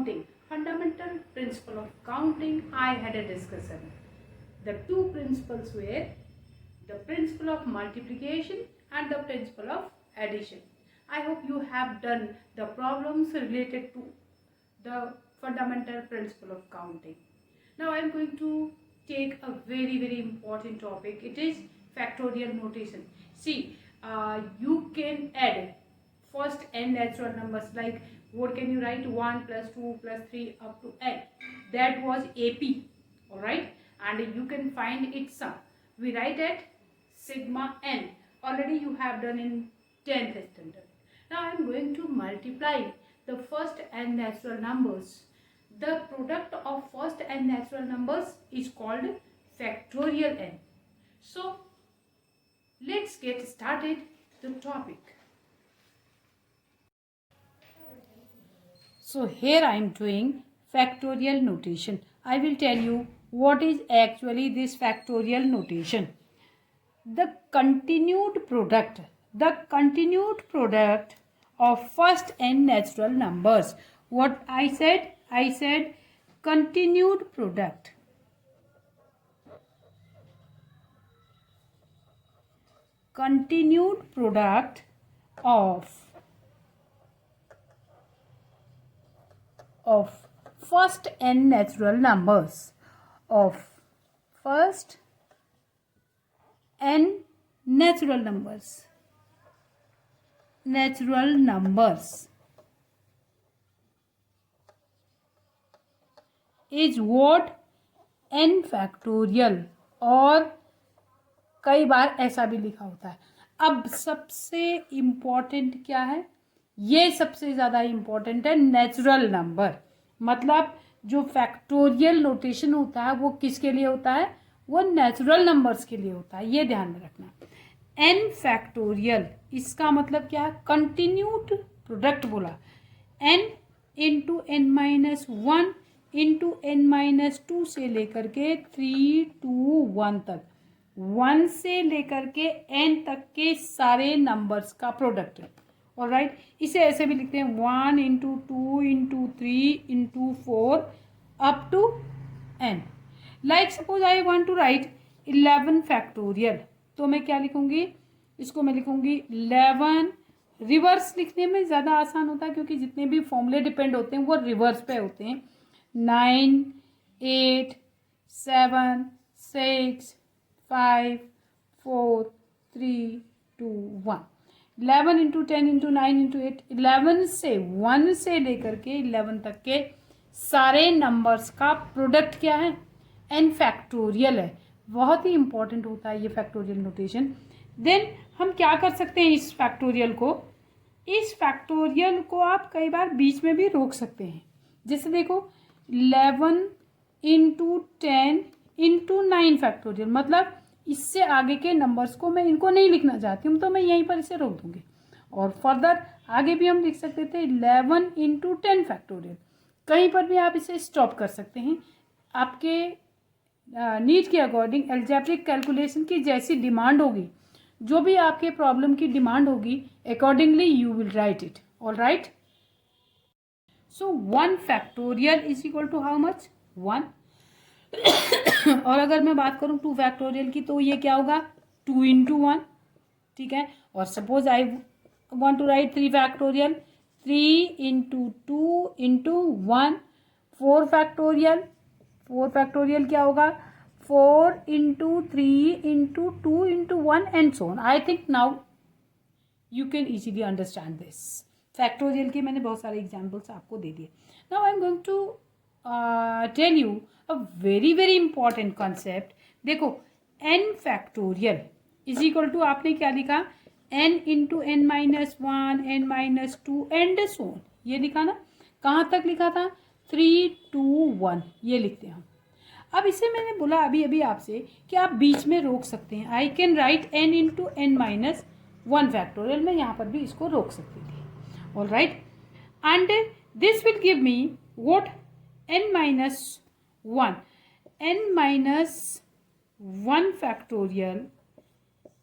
counting, fundamental principle of counting, I had a discussion. The two principles were the principle of multiplication and the principle of addition. I hope you have done the problems related to the fundamental principle of counting. Now I am going to take a very important topic. It is factorial notation. See, you can add first n natural numbers, like what can you write, 1 plus 2 plus 3 up to n. That was AP, alright, and you can find its sum. We write at sigma n. Already you have done in 10th standard. Now I am going to multiply the first n natural numbers. The product of first n natural numbers is called factorial n. So let's get started the topic. So here I am doing factorial notation. I will tell you what is actually this factorial notation. The continued product of first n natural numbers. What I said? I said continued product. Continued product of first n natural numbers. Of first n natural numbers. Is what n factorial, और कई बार ऐसा भी लिखा होता है. अब सबसे important क्या है? ये सबसे ज़्यादा इम्पोर्टेंट है नेचुरल नंबर. मतलब जो फैक्टोरियल नोटेशन होता है वो किसके लिए होता है? वो नेचुरल नंबर्स के लिए होता है. ये ध्यान में रखना. n फैक्टोरियल, इसका मतलब क्या है? कंटिन्यूड प्रोडक्ट बोला. n into n minus 1 into n minus 2 से लेकर के 3 2 1 तक, 1 से लेकर के n तक के सारे नंबर्स का प्रोडक्ट है. ऑलराइट, इसे ऐसे भी लिखते हैं 1 into 2 into 3 into 4 up to n. Like suppose I want to write 11 factorial, तो मैं क्या लिखूंगी? इसको मैं लिखूंगी 11. रिवर्स लिखने में ज़्यादा आसान होता है क्योंकि जितने भी फॉर्मूले डिपेंड होते हैं वो रिवर्स पे होते हैं. 9 8 7 6 5 4 3 2 1. 11 इंटू 10 इंटू 9 इंटू 8, 11 से 1 से लेकर के 11 तक के सारे नंबर्स का प्रोडक्ट क्या है? n फैक्टोरियल है. बहुत ही इंपॉर्टेंट होता है ये फैक्टोरियल नोटेशन. देन हम क्या कर सकते हैं? इस फैक्टोरियल को आप कई बार बीच में भी रोक सकते हैं. जैसे देखो 11 इंटू 10 इंटू 9 फैक्टोरियल, मतलब इससे आगे के नंबर्स को मैं इनको नहीं लिखना चाहती हूँ तो मैं यहीं पर इसे रोक दूंगी. और फर्दर आगे भी हम लिख सकते थे 11 इंटू 10 फैक्टोरियल. कहीं पर भी आप इसे स्टॉप कर सकते हैं. आपके नीड के अकॉर्डिंग एल्जेब्रिक कैलकुलेशन की जैसी डिमांड होगी, जो भी आपके प्रॉब्लम की डिमांड होगी, accordingly you will write it. Alright, so 1 factorial is equal to how much? 1. और अगर मैं बात करूं 2 फैक्टोरियल की तो ये क्या होगा? 2 इंटू 1. ठीक है. और suppose I want to write 3 factorial, 3 into 2 into 1. 4 factorial क्या होगा? 4 into 3 into 2 into 1 and so on. I think now you can easily understand this. Factorial के मैंने बहुत सारे एग्जाम्पल्स आपको दे दिए. Now I am going to tell you a very important concept. देखो n factorial is equal to, आपने क्या लिखा? n into n minus 1 n minus 2 and so on. ये लिखा ना? कहाँ तक लिखा था? 3 2 1 ये लिखते हैं हम. अब इसे मैंने बोला अभी आपसे कि आप बीच में रोक सकते हैं. I can write n into n minus 1 factorial. मैं यहाँ पर भी इसको रोक सकती थी. All right, and this will give me what? n minus 1. n minus 1 factorial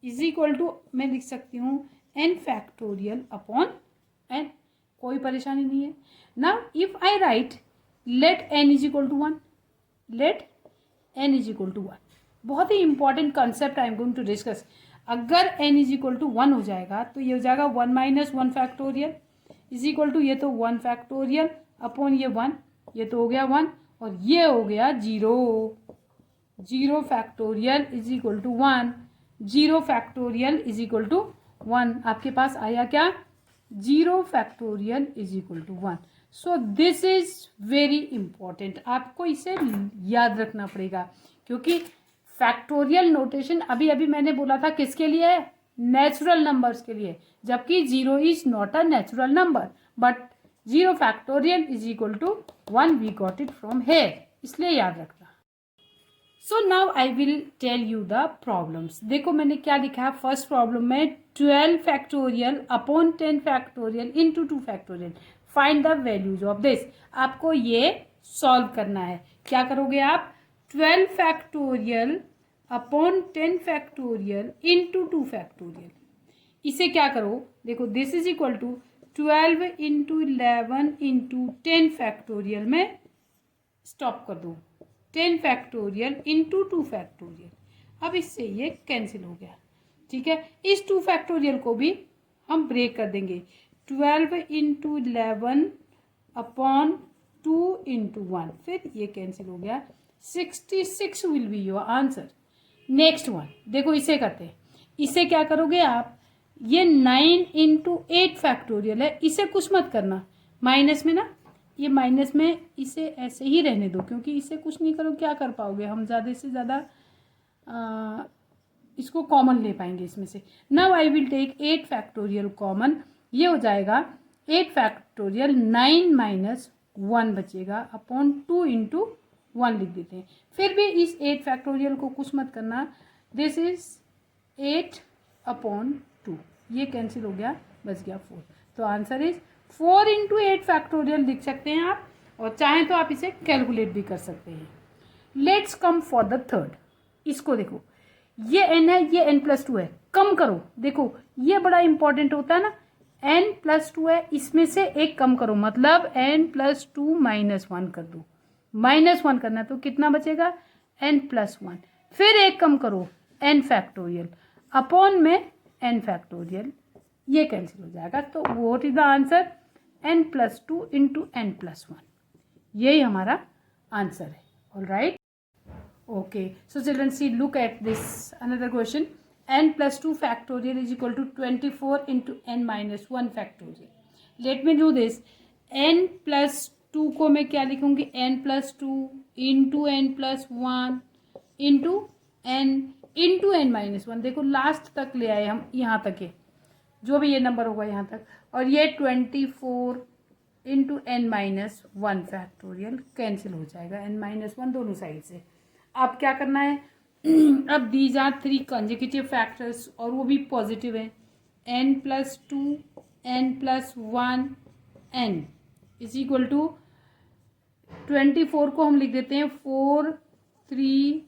is equal to, मैं लिख सकती हूँ n फैक्टोरियल अपॉन n. कोई परेशानी नहीं है. Now if I write let n is equal to 1, let n is equal to 1। बहुत ही important concept I am going to discuss. अगर n इज इक्वल टू 1 हो जाएगा तो ये हो जाएगा 1 minus 1 factorial is equal to, ये तो 1 फैक्टोरियल अपॉन ये 1, ये तो हो गया 1 और ये हो गया 0, 0 factorial is equal to 1, 0 factorial is equal to 1। आपके पास आया क्या? 0 factorial is equal to 1। So this is very important, आपको इसे याद रखना पड़ेगा क्योंकि फैक्टोरियल नोटेशन अभी अभी मैंने बोला था किसके लिए है? नेचुरल नंबर्स के लिए, जबकि 0 is not a natural number but 0 factorial is equal to 1 we got it from here, इसलिए याद रखना। So now I will tell you the problems. देखो मैंने क्या लिखा है फर्स्ट प्रॉब्लम में, 12 factorial upon 10 factorial into 2 factorial, find the values of this. आपको ये सॉल्व करना है। क्या करोगे आप? 12 factorial upon 10 factorial into 2 factorial, इसे क्या करो? देखो this is equal to 12 into 11 into 10 factorial में स्टॉप कर दो, 10 फैक्टोरियल इंटू 2 फैक्टोरियल। अब इससे ये कैंसिल हो गया, ठीक है। इस 2 फैक्टोरियल को भी हम ब्रेक कर देंगे, 12 इंटू 11 अपॉन 2 इंटू 1, फिर ये कैंसिल हो गया, 66 will be your answer. Next one देखो, इसे करते हैं। इसे क्या करोगे आप? ये 9 इंटू 8 फैक्टोरियल है, इसे कुछ मत करना माइनस में ना, ये माइनस में इसे ऐसे ही रहने दो क्योंकि इसे कुछ नहीं करो क्या कर पाओगे, हम ज़्यादा से ज़्यादा इसको कॉमन ले पाएंगे इसमें से। Now I will take 8 factorial common, ये हो जाएगा 8 फैक्टोरियल 9 माइनस 1 बचेगा अपॉन 2 इंटू 1 लिख देते हैं। फिर भी इस 8 फैक्टोरियल को कुछ मत करना, दिस इज 8 अपॉन 2, ये कैंसिल हो गया, बच गया 4। तो आंसर इज 4 इंटू 8 फैक्टोरियल लिख सकते हैं आप, और चाहें तो आप इसे कैलकुलेट भी कर सकते हैं। Let's come for the third. इसको देखो, ये n है, ये n प्लस 2 है, कम करो। देखो ये बड़ा इंपॉर्टेंट होता है ना, n प्लस 2 है, इसमें से एक कम करो, मतलब n प्लस 2 माइनस 1 कर दो। माइनस 1 करना है तो कितना बचेगा? n प्लस 1, फिर एक कम करो n फैक्टोरियल अपॉन में n फैक्टोरियल, ये कैंसिल हो जाएगा। तो what is the answer? n plus 2 into n plus 1, यही हमारा आंसर है। All right, okay. So children see, look at this another question. n plus 2 factorial is equal to 24 into n minus 1 factorial. Let me do this. n plus 2 को मैं क्या लिखूंगी? n plus 2 into n plus 1 into n minus 1। देखो last तक ले आए हम, यहाँ तक है, जो भी ये नंबर होगा यहाँ तक, और ये 24 into n minus 1 factorial cancel हो जाएगा, n माइनस 1 दोनों साइड से। अब क्या करना है? अब दीज आर 3 कंसेक्यूटिव फैक्टर्स और वो भी पॉजिटिव है, n plus 2 n plus 1 n is equal to 24 को हम लिख देते हैं 4 3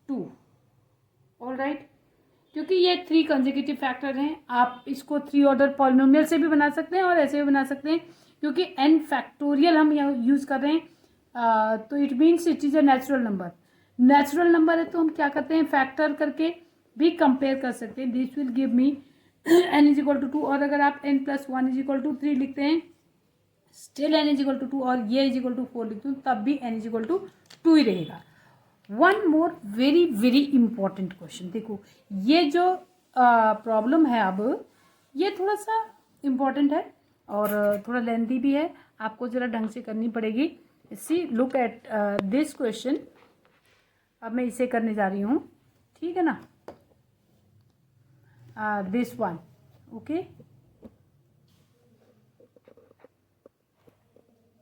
2। ऑल राइट, क्योंकि ये 3 कंसेक्यूटिव फैक्टर हैं, आप इसको 3 ऑर्डर पॉलिनोमियल से भी बना सकते हैं और ऐसे भी बना सकते हैं। क्योंकि n फैक्टोरियल हम यहाँ यूज़ कर रहे हैं तो it means it is a natural number. Natural number है तो हम क्या करते हैं? फैक्टर करके भी कंपेयर कर सकते हैं। This will give me n is equal to 2, और अगर आप n plus 1 is equal to 3 लिखते हैं, still n is equal to 2, और ये इज इक्वल टू 4 लिखते हैं, तब भी n इज इक्वल टू 2 ही रहेगा। One more very very important question. देखो ये जो प्रॉब्लम है, अब ये थोड़ा सा इम्पॉर्टेंट है और थोड़ा लेंथी भी है, आपको ज़रा ढंग से करनी पड़ेगी। सी लुक एट दिस क्वेश्चन। अब मैं इसे करने जा रही हूँ, ठीक है ना, दिस वन, ओके।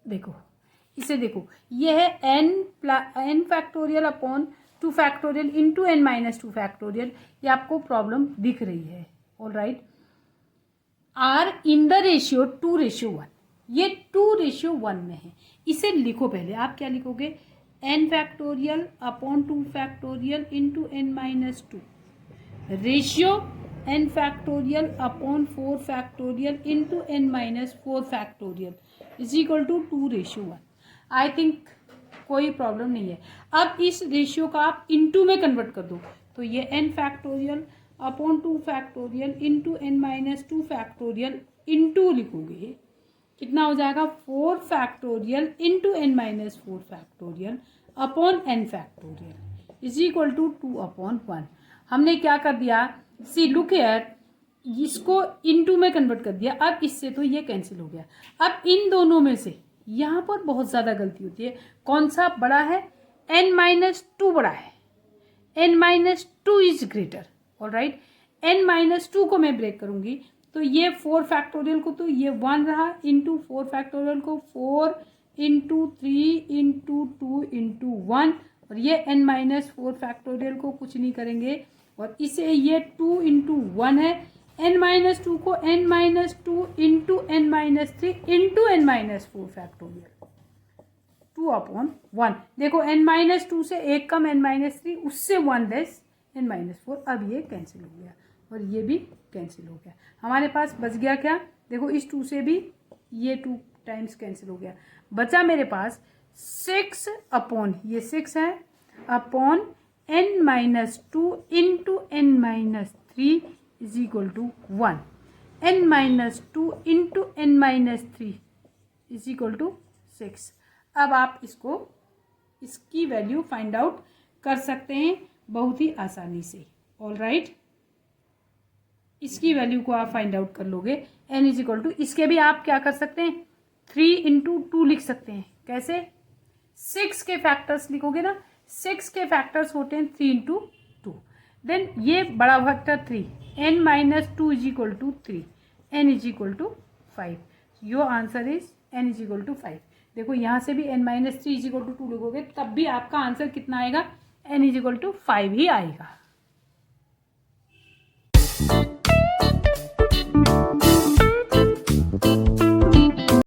देखो इसे देखो, ये है n factorial upon 2 factorial into n minus 2 factorial, ये आपको प्रॉब्लम दिख रही है। All right, are in the ratio 2:1, ये 2:1 में है। इसे लिखो, पहले आप क्या लिखोगे? n factorial upon 2 factorial into n minus 2, ratio n factorial upon 4 factorial into n minus 4 factorial is equal to 2:1। I think कोई प्रॉब्लम नहीं है। अब इस रेशियो का आप इनटू में कन्वर्ट कर दो, तो ये n factorial upon 2 factorial into n minus 2 factorial into लिखोगे, कितना हो जाएगा 4 factorial into n minus 4 factorial upon n factorial is equal to 2 upon 1। हमने क्या कर दिया, सी लुक हियर, इसको इनटू में कन्वर्ट कर दिया। अब इससे तो ये कैंसिल हो गया। अब इन दोनों में से यहाँ पर बहुत ज़्यादा गलती होती है, कौन सा बड़ा है, n माइनस 2 बड़ा है, n minus 2 is greater. Alright, n minus 2 को मैं ब्रेक करूंगी तो ये 4 फैक्टोरियल को तो ये 1 रहा, इंटू 4 फैक्टोरियल को 4 इंटू 3 इंटू 2 इंटू 1, और ये n माइनस 4 फैक्टोरियल को कुछ नहीं करेंगे, और इसे ये 2 इंटू 1 है, n माइनस 2 को n minus 2 into n minus 3 into n minus 4 factorial 2 upon 1। देखो n माइनस 2 से एक कम n माइनस 3, उससे 1 लेस n माइनस 4। अब ये कैंसिल हो गया और ये भी कैंसिल हो गया। हमारे पास बच गया क्या, देखो इस 2 से भी ये 2 टाइम्स कैंसिल हो गया, बचा मेरे पास 6 अपॉन, ये 6 है, upon n minus 2 into n minus 3 is equal to 1, n minus 2 into n minus 3 is equal to 6। अब आप इसकी वैल्यू फाइंड आउट कर सकते हैं बहुत ही आसानी से। ऑलराइट, इसकी वैल्यू को आप फाइंड आउट कर लोगे, n इज इक्वल टू, इसके भी आप क्या कर सकते हैं 3 इंटू 2 लिख सकते हैं। कैसे, 6 के फैक्टर्स लिखोगे ना, 6 के फैक्टर्स होते हैं 3 इंटू 2, देन ये बड़ा factor 3, n minus 2 is equal to 3, n is equal to 5। Your answer is n is equal to 5। देखो यहाँ से भी n minus 3 is equal to 2 लिखोगे, तब भी आपका आंसर कितना आएगा, n इज इक्वल टू 5 ही आएगा।